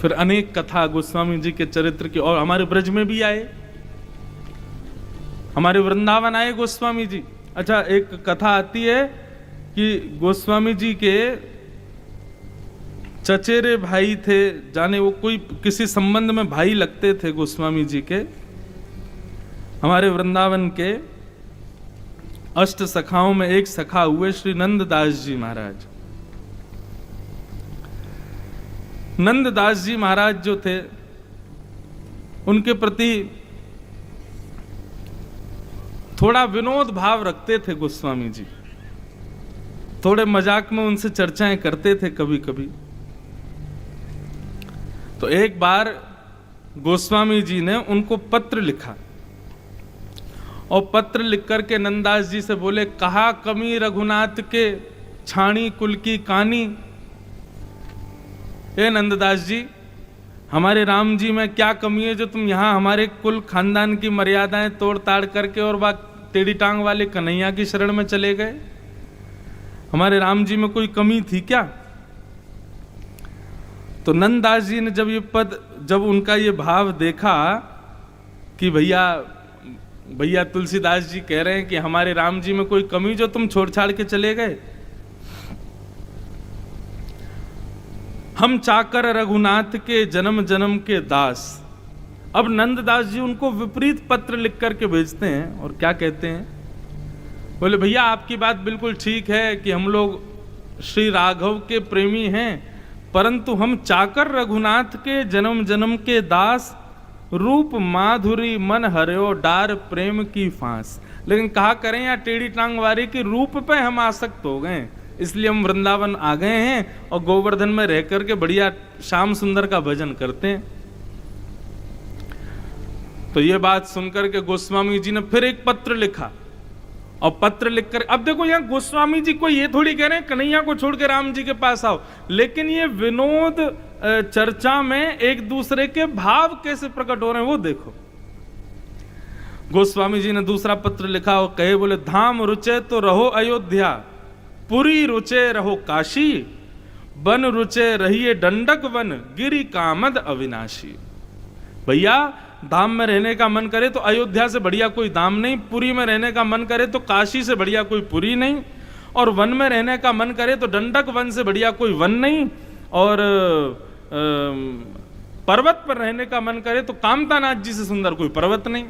फिर अनेक कथा गोस्वामी जी के चरित्र की, और हमारे ब्रज में भी आए, हमारे वृंदावन आए गोस्वामी जी। अच्छा, एक कथा आती है कि गोस्वामी जी के चचेरे भाई थे, जाने वो कोई किसी संबंध में भाई लगते थे गोस्वामी जी के। हमारे वृंदावन के अष्ट सखाओं में एक सखा हुए श्री नंददास जी महाराज। नंददास जी महाराज जो थे, उनके प्रति थोड़ा विनोद भाव रखते थे गोस्वामी जी, थोड़े मजाक में उनसे चर्चाएं करते थे कभी कभी। तो एक बार गोस्वामी जी ने उनको पत्र लिखा, और पत्र लिख करके नंददास जी से बोले, कहा कमी रघुनाथ के छाणी कुल की कानी। ए नंददास जी, हमारे राम जी में क्या कमी है जो तुम यहाँ हमारे कुल खानदान की मर्यादाएं तोड़ ताड़ करके और बात टेढ़ी टांग वाले कन्हैया की शरण में चले गए? हमारे राम जी में कोई कमी थी क्या? तो नंददास जी ने जब उनका ये भाव देखा कि भैया तुलसीदास जी कह रहे हैं कि हमारे राम जी में कोई कमी जो तुम छोड़ छाड़ के चले गए, हम चाकर रघुनाथ के जन्म जन्म के दास। अब नंददास जी उनको विपरीत पत्र लिख करके भेजते हैं, और क्या कहते हैं? बोले, भैया आपकी बात बिल्कुल ठीक है कि हम लोग श्री राघव के प्रेमी हैं, परंतु हम चाकर रघुनाथ के जन्म जन्म के दास, रूप माधुरी मन हर्यो डार प्रेम की फांस। लेकिन कहा करें या टेढ़ी टांग वारी के रूप पे हम आसक्त हो गए, इसलिए हम वृंदावन आ गए हैं और गोवर्धन में रह करके बढ़िया श्याम सुंदर का भजन करते हैं। तो ये बात सुनकर के गोस्वामी जी ने फिर एक पत्र लिखा, और पत्र लिखकर, अब देखो यहाँ गोस्वामी जी को ये थोड़ी कह रहे हैं कन्हैया को छोड़ के राम जी के पास आओ, लेकिन ये विनोद चर्चा में एक दूसरे के भाव कैसे प्रकट हो रहे हैं वो देखो। गोस्वामी जी ने दूसरा पत्र लिखा और कहे, बोले, धाम रुचे तो रहो अयोध्या, पुरी रुचे रहो काशी, वन रुचे रहिए दंडक वन, गिरि कामद अविनाशी। भैया, धाम में रहने का मन करे तो अयोध्या से बढ़िया कोई धाम नहीं, पुरी में रहने का मन करे तो काशी से बढ़िया कोई पुरी नहीं, और वन में रहने का मन करे तो दंडक वन से बढ़िया कोई वन नहीं, और पर्वत पर रहने का मन करे तो कामतानाथ जी से सुंदर कोई पर्वत नहीं।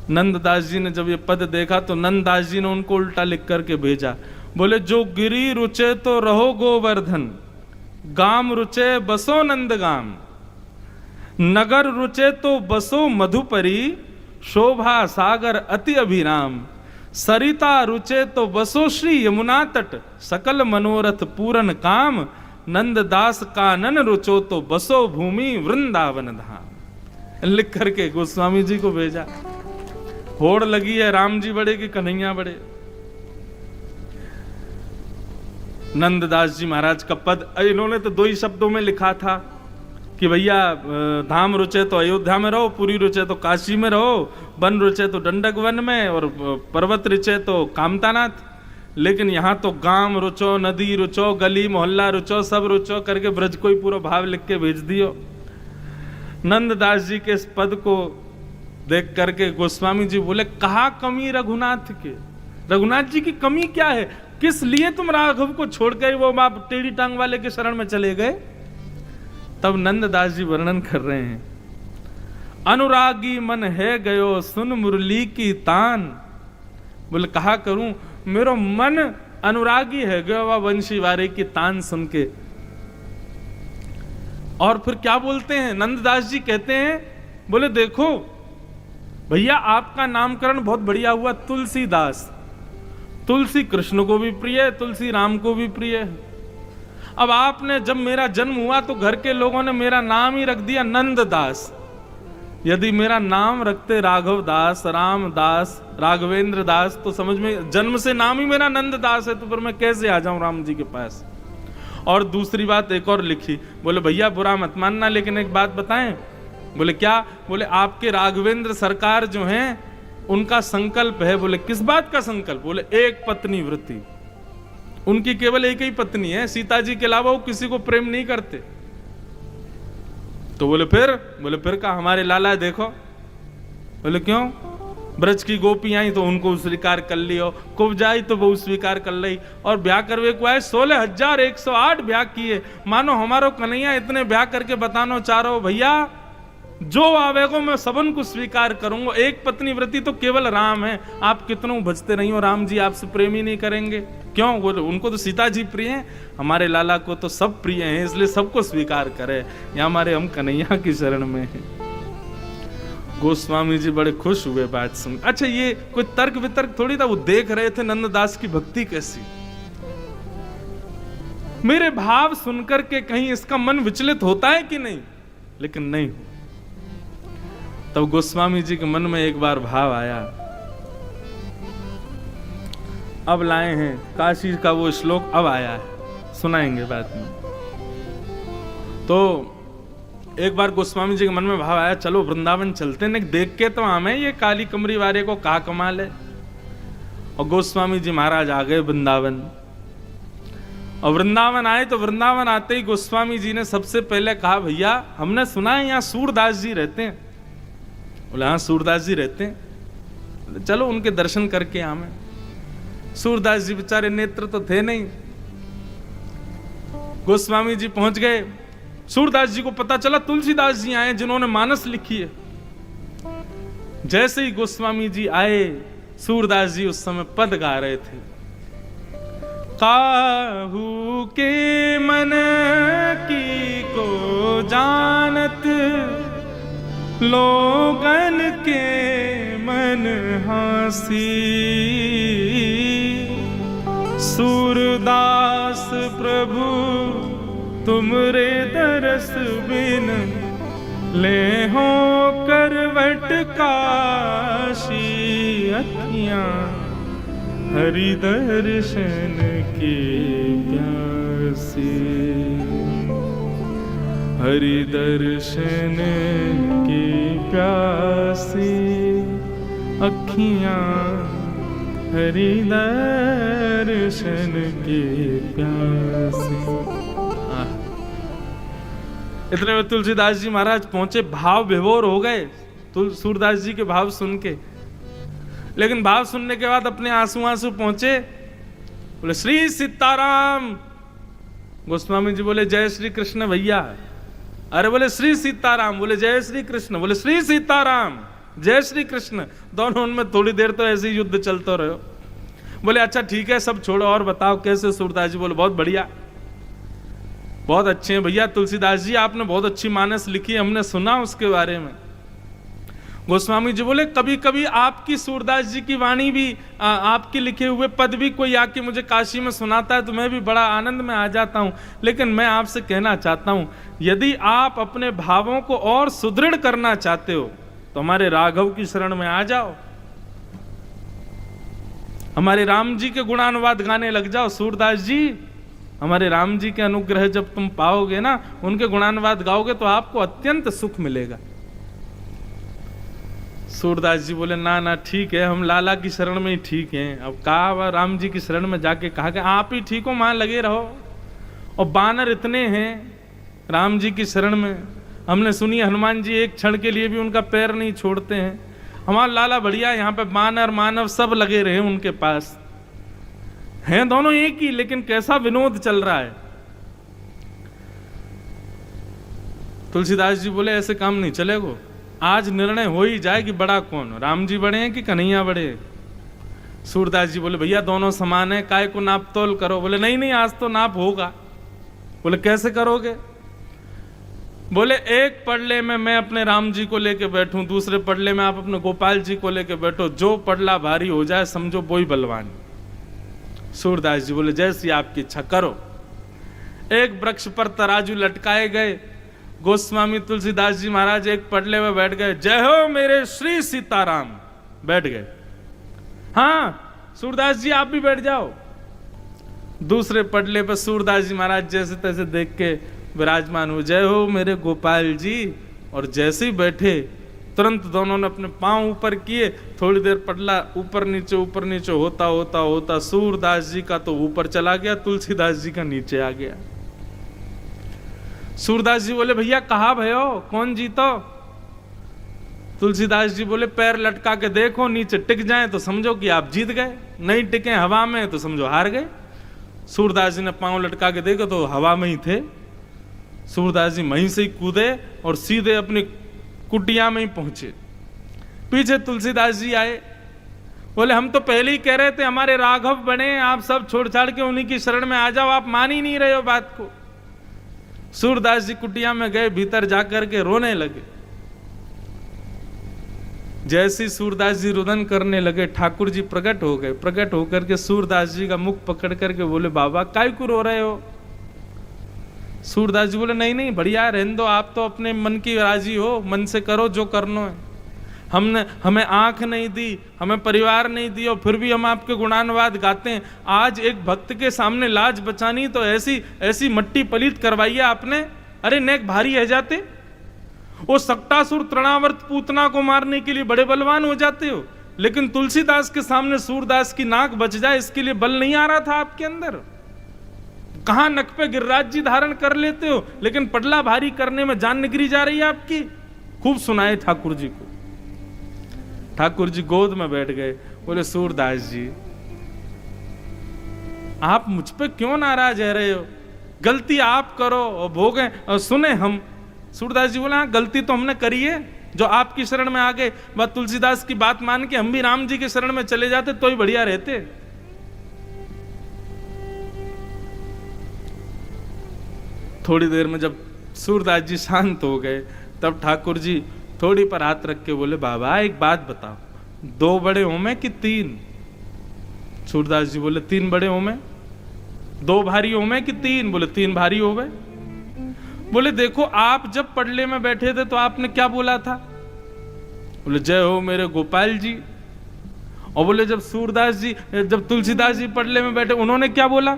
नंददास जी ने जब ये पद देखा तो नंददास जी ने उनको उल्टा लिख करके भेजा, बोले, जो गिरी रुचे तो रहो गोवर्धन, गाम रुचे बसो नंदगाम, नगर रुचे तो बसो मधुपरी, शोभा सागर अति अभिराम, सरिता रुचे तो बसो श्री यमुना तट, सकल मनोरथ पूरन काम, नंददास कानन रुचो तो बसो भूमि वृंदावन धाम। लिख करके गोस्वामी जी को भेजा। होड़ लगी है राम जी बड़े कि कन्हैया बड़े। नंददास जी महाराज का पद इन्होंने तो दो ही शब्दों में लिखा था कि भैया धाम रुचे तो अयोध्या में रहो, पुरी रुचे तो काशी में रहो, वन रुचे तो दंडक वन में, और पर्वत रुचे तो कामतानाथ। लेकिन यहाँ तो गांव रुचो, नदी रुचो, गली मोहल्ला रुचो, सब रुचो करके ब्रज को ही पूरा भाव लिख के भेज दियो। नंददास जी के इस पद को देख करके गोस्वामी जी बोले, कहा कमी रघुनाथ के? रघुनाथ जी की कमी क्या है? किस लिए तुम राघव को छोड़कर वो बाप टेढ़ी टांग वाले के शरण में चले गए? तब नंददास जी वर्णन कर रहे हैं, अनुरागी मन है गयो सुन मुरली की तान। बोले, कहा करूं, मेरा मन अनुरागी है गया वंशी वारे की तान सुन के। और फिर क्या बोलते हैं नंददास जी? कहते हैं, बोले, देखो भैया, आपका नामकरण बहुत बढ़िया हुआ तुलसीदास। तुलसी कृष्ण को भी प्रिय है, तुलसी राम को भी प्रिय है। अब आपने, जब मेरा जन्म हुआ तो घर के लोगों ने मेरा नाम ही रख दिया नंददास। यदि मेरा नाम रखते राघव दास, राम दास, राघवेंद्र दास, तो समझ में, जन्म से नाम ही मेरा नंददास है, तो फिर मैं कैसे आ जाऊं राम जी के पास? और दूसरी बात एक और लिखी, बोले, भैया बुरा मत मानना, लेकिन एक बात बताएं। बोले, क्या? बोले, आपके राघवेंद्र सरकार जो हैं, उनका संकल्प है। बोले, किस बात का संकल्प? बोले, एक पत्नी वृत्ति। उनकी केवल एक ही पत्नी है, सीता जी के अलावा वो किसी को प्रेम नहीं करते। तो बोले फिर कहा हमारे लाला देखो। बोले क्यों? ब्रज की गोपी आई तो उनको स्वीकार कर लियो, कुब्जाई तो वो स्वीकार कर ली, और ब्याह करवे को आए 16,108 ब्याह किए। मानो हमारो कन्हैया इतने ब्याह करके बतानो चारो भैया जो आवेगो मैं सबन को स्वीकार करूंगा। एक पत्नी व्रती तो केवल राम है, आप कितनों भजते नहीं हो, राम जी आपसे प्रेम ही नहीं करेंगे क्यों? वो उनको तो सीता जी प्रिय हैं, हमारे लाला को तो सब प्रिय हैं, इसलिए सबको स्वीकार करे। या हमारे हम कन्हैया की शरण में हैं। गोस्वामी जी बड़े खुश हुए बात सुन। अच्छा, ये कोई तर्क वितर्क थोड़ी था, वो देख रहे थे नंददास की भक्ति कैसी। मेरे भाव सुनकर के कहीं इसका मन विचलित होता है कि नहीं, लेकिन नहीं हो। तब गोस्वामी जी के मन में एक बार भाव आया। अब लाए हैं काशी का वो श्लोक, अब आया है, सुनाएंगे बाद में। तो एक बार गोस्वामी जी के मन में भाव आया, चलो वृंदावन चलते हैं, देख के तो हमें ये काली कमरी वाले को कहा कमाल है। और गोस्वामी जी महाराज आ गए वृंदावन। और वृंदावन आए तो वृंदावन आते ही गोस्वामी जी ने सबसे पहले कहा, भैया हमने सुना है यहाँ सूरदास जी रहते हैं। बोले हाँ सूरदास जी रहते हैं, चलो उनके दर्शन करके आवे। सूरदास जी बेचारे नेत्र तो थे नहीं। गोस्वामी जी पहुंच गए। सूरदास जी को पता चला तुलसीदास जी आए जिन्होंने मानस लिखी है। जैसे ही गोस्वामी जी आए, सूरदास जी उस समय पद गा रहे थे। काहू के मन की को जानत, लोगन के मन हासी। सूरदास प्रभु तुमरे दरस बिन, ले हो करवट काशी। अखियां हरि दर्शन की प्यासी, हरि दर्शन की प्यासी। अखियां हरि दर्शन की प्यासी। इतने में तुलसीदास जी महाराज पहुंचे, भाव विभोर हो गए सूरदास जी के भाव सुन के। लेकिन भाव सुनने के बाद अपने आंसू आंसू पहुंचे। बोले श्री सीताराम। गोस्वामी जी बोले जय श्री कृष्ण भैया। अरे बोले श्री सीताराम, बोले जय श्री कृष्ण, बोले श्री सीताराम जय श्री कृष्ण। दोनों उनमें थोड़ी देर तो ऐसे ही युद्ध चलता रहो। बोले अच्छा ठीक है सब छोड़ो और बताओ कैसे सूरदास जी। बोले बहुत बढ़िया, बहुत अच्छे हैं भैया। तुलसीदास जी आपने बहुत अच्छी मानस लिखी, हमने सुना उसके बारे में। गोस्वामी जी बोले कभी कभी आपकी सूरदास जी की वाणी भी, आपके लिखे हुए पद भी कोई आके मुझे काशी में सुनाता है तो मैं भी बड़ा आनंद में आ जाता हूं। लेकिन मैं आपसे कहना चाहता हूं, यदि आप अपने भावों को और सुदृढ़ करना चाहते हो तो हमारे राघव की शरण में आ जाओ, हमारे राम जी के गुणानुवाद गाने लग जाओ। सूरदास जी, हमारे राम जी के अनुग्रह जब तुम पाओगे ना, उनके गुणानुवाद गाओगे तो आपको अत्यंत सुख मिलेगा। सूरदास जी बोले ना ना ठीक है, हम लाला की शरण में ही ठीक हैं। अब कहा राम जी की शरण में जाके कहा कि आप ही ठीक हो, वहां लगे रहो। और बानर इतने हैं राम जी की शरण में, हमने सुनी हनुमान जी एक क्षण के लिए भी उनका पैर नहीं छोड़ते हैं। हमारा लाला बढ़िया, यहाँ पे बानर मानव सब लगे रहे उनके पास हैं, दोनों एक ही, लेकिन कैसा विनोद चल रहा है। तुलसीदास जी बोले ऐसे काम नहीं चलेगा, आज निर्णय हो ही जाए कि बड़ा कौन, राम जी बड़े हैं कि कन्हैया बड़े। सूरदास जी बोले भैया दोनों समान है, काय को नाप तोल करो। बोले नहीं नहीं आज तो नाप होगा। बोले कैसे करोगे? बोले एक पड़ले में मैं अपने राम जी को लेके बैठूं, दूसरे पड़ले में आप अपने गोपाल जी को लेके बैठो, जो पड़ला भारी हो जाए समझो वो ही बलवान। सूरदास जी बोले जैसी आपकी इच्छा करो। एक वृक्ष पर तराजू लटकाए गए, गोस्वामी तुलसीदास जी महाराज एक पड़ले में बैठ गए, जय हो मेरे श्री सीताराम, बैठ गए। हाँ सूरदास जी आप भी बैठ जाओ। दूसरे पड़ले पर सूरदास जी महाराज जैसे तैसे देख के विराजमान हुए, जय हो मेरे गोपाल जी। और जैसे ही बैठे तुरंत दोनों ने अपने पांव ऊपर किए, थोड़ी देर पड़ला ऊपर नीचे होता होता होता सूरदास जी का तो ऊपर चला गया, तुलसीदास जी का नीचे आ गया। सूरदास जी बोले भैया कहाँ भयो, कौन जीतो? तुलसीदास जी बोले पैर लटका के देखो, नीचे टिक जाए तो समझो कि आप जीत गए, नहीं टिके हवा में तो समझो हार गए। सूरदास जी ने पांव लटका के देखो तो हवा में ही थे। सूरदास जी वहीं से ही कूदे और सीधे अपनी कुटिया में ही पहुंचे। पीछे तुलसीदास जी आए, बोले हम तो पहले ही कह रहे थे हमारे राघव बने, आप सब छोड़ छाड़ के उन्हीं की शरण में आ जाओ, आप मान ही नहीं रहे हो बात को। सूरदास जी कुटिया में गए, भीतर जाकर के रोने लगे। जैसे सूरदास जी रुदन करने लगे, ठाकुर जी प्रकट हो गए। प्रकट होकर के सूरदास जी का मुख पकड़ करके बोले बाबा काय को रो रहे हो? सूरदास जी बोले नहीं नहीं बढ़िया रहने दो, आप तो अपने मन की राजी हो, मन से करो जो करना है। हमने हमें आंख नहीं दी, हमें परिवार नहीं दी और फिर भी हम आपके गुणानुवाद गाते हैं। आज एक भक्त के सामने लाज बचानी तो ऐसी ऐसी मट्टी पलीत करवाई है आपने। अरे नेक भारी है जाते, वो सक्टासुर तृणावर्त पूतना को मारने के लिए बड़े बलवान हो जाते हो, लेकिन तुलसीदास के सामने सूरदास की नाक बच जाए इसके लिए बल नहीं आ रहा था आपके अंदर। कहां नक पे गिरिराज जी धारण कर लेते हो, लेकिन पटला भारी करने में जान निकली जा रही है आपकी। खूब सुनाए ठाकुर जी को। ठाकुर जी गोद में बैठ गए, बोले सूरदास जी आप मुझ पे क्यों नाराज रह रहे हो? गलती आप करो और भोगे और सुने हम। सूरदास जी बोला गलती तो हमने करी है, जो आपकी शरण में आ गए। वह तुलसीदास की बात मान के हम भी राम जी की शरण में चले जाते तो ही बढ़िया रहते। थोड़ी देर में जब सूरदास जी शांत हो गए, तब ठाकुर जी थोड़ी पर हाथ रख के बोले बाबा एक बात बताओ, 2 बड़े हो में कि 3? सूरदास जी बोले 3 बड़े हो में। 2 भारी हो में कि 3? बोले 3 भारी हो गए। बोले देखो आप जब पडले में बैठे थे तो आपने क्या बोला था? बोले जय हो मेरे गोपाल जी। और बोले जब तुलसीदास जी पडले में बैठे उन्होंने क्या बोला?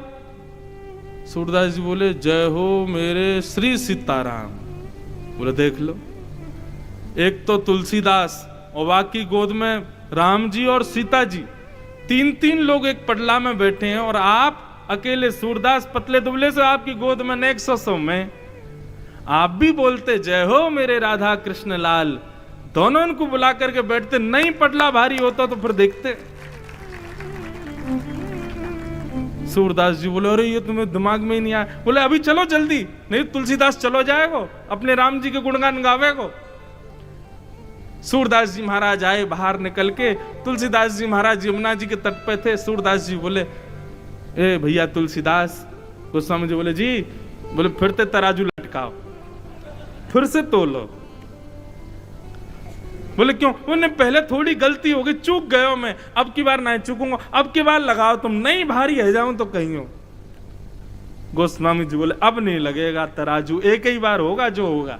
सूरदास जी बोले जय हो मेरे श्री सीताराम। बोले देख लो, एक तो तुलसीदास और बाकी गोद में राम जी और सीता जी, 3 लोग एक पडला में बैठे हैं और आप अकेले सूरदास पतले दुबले से आपकी गोद में नेक सौ में आप भी बोलते जय हो मेरे राधा कृष्ण लाल। दोनों इनको बुला करके बैठते, नहीं पटला भारी होता तो फिर देखते। सूरदास जी बोले अरे ये तुम्हें दिमाग में ही नहीं आया। बोले अभी चलो जल्दी, नहीं तुलसीदास चलो जाएगो अपने राम जी के गुणगान गावेगो। सूरदास जी महाराज आए बाहर निकल के। तुलसीदास जी महाराज यमुना जी के तट पे थे। सूरदास जी बोले ए भैया तुलसीदास। गोस्वामी जी बोले जी, बोले फिर ते तराजू लटकाओ, फिर से तोलो। बोले क्यों? उन्हें पहले थोड़ी गलती हो गई, चूक गयो मैं, अब की बार नहीं चूकूंगा, अब की बार लगाओ तुम, नहीं भारी है जाऊं तो कहीं हो। गोस्वामी जी बोले अब नहीं लगेगा तराजू, एक ही बार होगा जो होगा।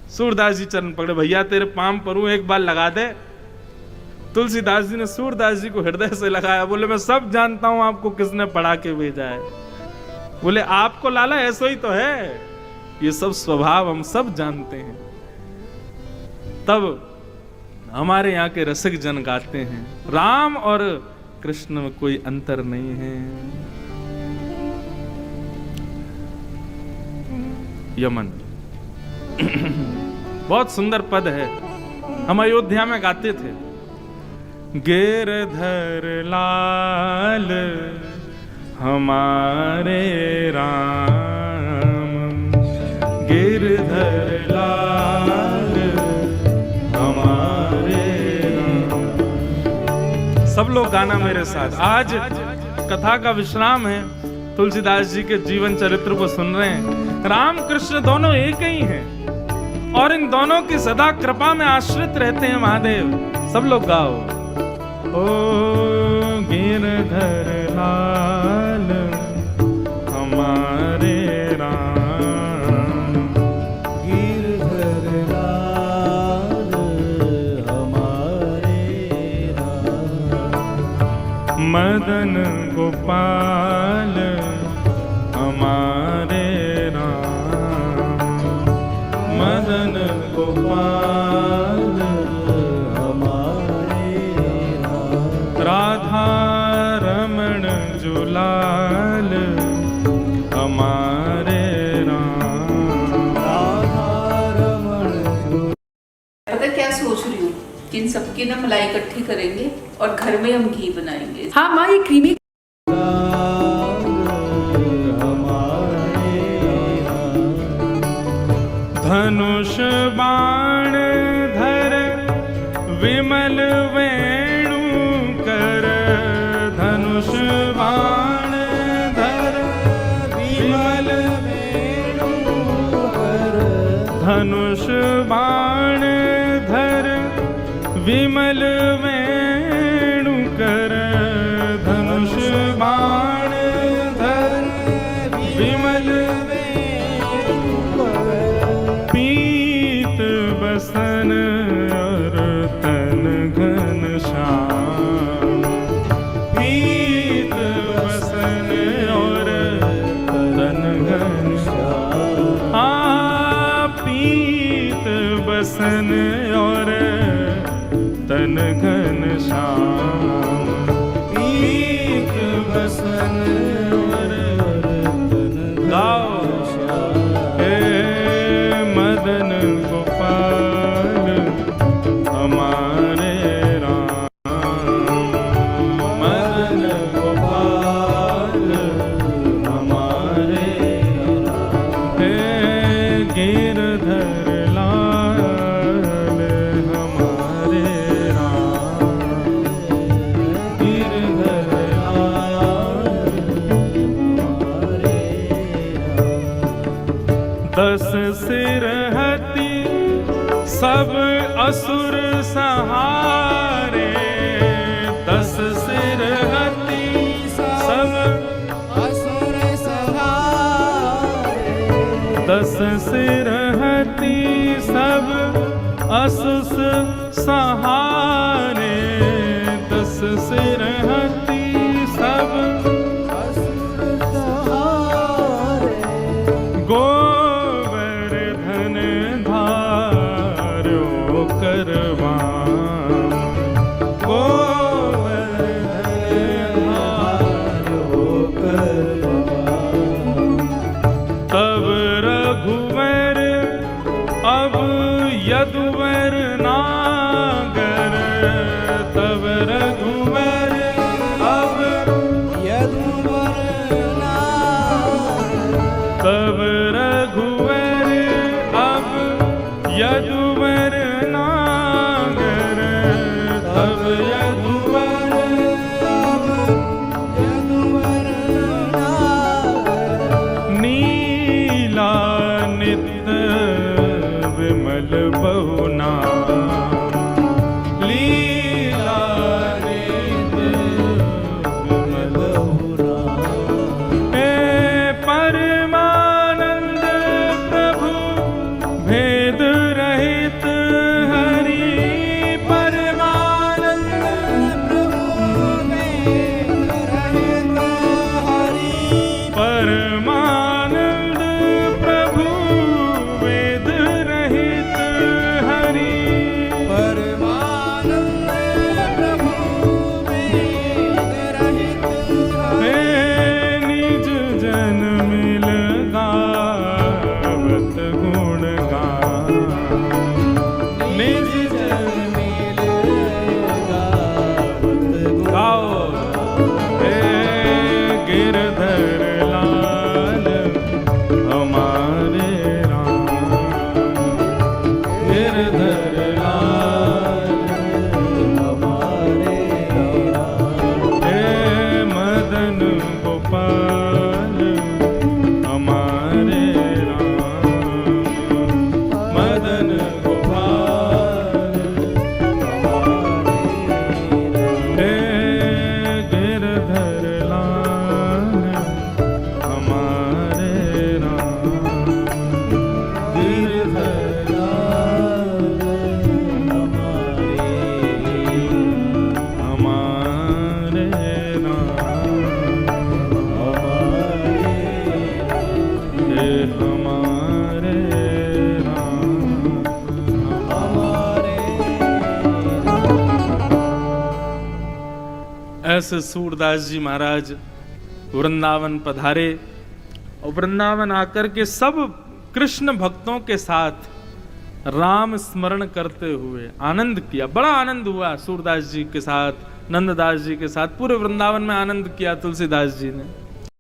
सूरदास जी चरण पकड़े, भैया तेरे पांव परूं एक बार लगा दे। तुलसीदास जी ने सूरदास जी को हृदय से लगाया। बोले मैं सब जानता हूं आपको किसने पढ़ा के भेजा है। बोले आपको लाला ऐसा ही तो है, ये सब स्वभाव हम सब जानते हैं। तब हमारे यहाँ के रसिक जन गाते हैं राम और कृष्ण में कोई अंतर नहीं है। यमन बहुत सुंदर पद है, हम अयोध्या में गाते थे। गिरधर लाल हमारे राम, गिरधर लाल हमारे राम। सब लोग गाना मेरे साथ। आज कथा का विश्राम है, तुलसीदास जी के जीवन चरित्र को सुन रहे हैं। राम कृष्ण दोनों एक ही हैं और इन दोनों की सदा कृपा में आश्रित रहते हैं महादेव। सब लोग गाओ ओ गिरधर लाल हमारे राम, गिरधर लाल हमारे राम। मदन गोपाल हमारे राम, मदन गोपाल हमारे राम। राधा रमण जुलाल हमारे राम, इसकी ना मलाई इकट्ठी करेंगे और घर में हम घी बनाएंगे। हाँ माँ, ये क्रीमी धनुष बाण धर विमल वेणु कर, धनुष बाण धर विमल वेणु कर, धनुष बाण धर विमल वेणु कर, धनुष बाण धर विमल पीत बसन और तन घन श्याम, पीत बसन और तन घन श्याम, पीत बसन और तन घन श्याम, पीत बसन और तन घन श्याम। मदन गोपाल हमारे राम, मदन गोपाल हमारे राम, गिरधर लाल हमारे राम, गिरधर लाल हमारे राम। 10 सिर सब असुर सहारे, 10 सिर हति सब असुर सहारे, 10 सिर हति सब असुर सहारे, 10 सिर हति सब असुर सहारे, गोवर्धन करवाम, गोवर्धन धारो करवाम। तब रघुवर अब यदुवर नागर, तब रघुवर अब यदुवर नागर, तब रघुवर अब यदुवर नागर, तब यदुवर अब यदुवर नागर, नीला नित्य विमल बहुना, लीला नित्य विमल बहुना, परमानंद प्रभु भेद रहित हरि, परमानंद प्रभु भेद रहित हरि, परमानंद प्रभु वेद रहित हरि, परमानंद प्रभु वेद रहित हरि, निज जन मिल गावत गुण गान, निज जन मिल गावत गुण गान, गिरधर लाल हमारे राम, गिरधर लाल हमारे राम, मदन गोपाल हमारे राम, मदन गोपाल हमारे राम, गिरधर लाल हमारे राम, गिरधर लाल हमारे राम, हमारे ऐसे सूरदास जी महाराज वृंदावन पधारे और वृंदावन आकर के सब कृष्ण भक्तों के साथ राम स्मरण करते हुए आनंद किया। बड़ा आनंद हुआ सूरदास जी के साथ, नंददास जी के साथ, पूरे वृंदावन में आनंद किया तुलसीदास जी ने।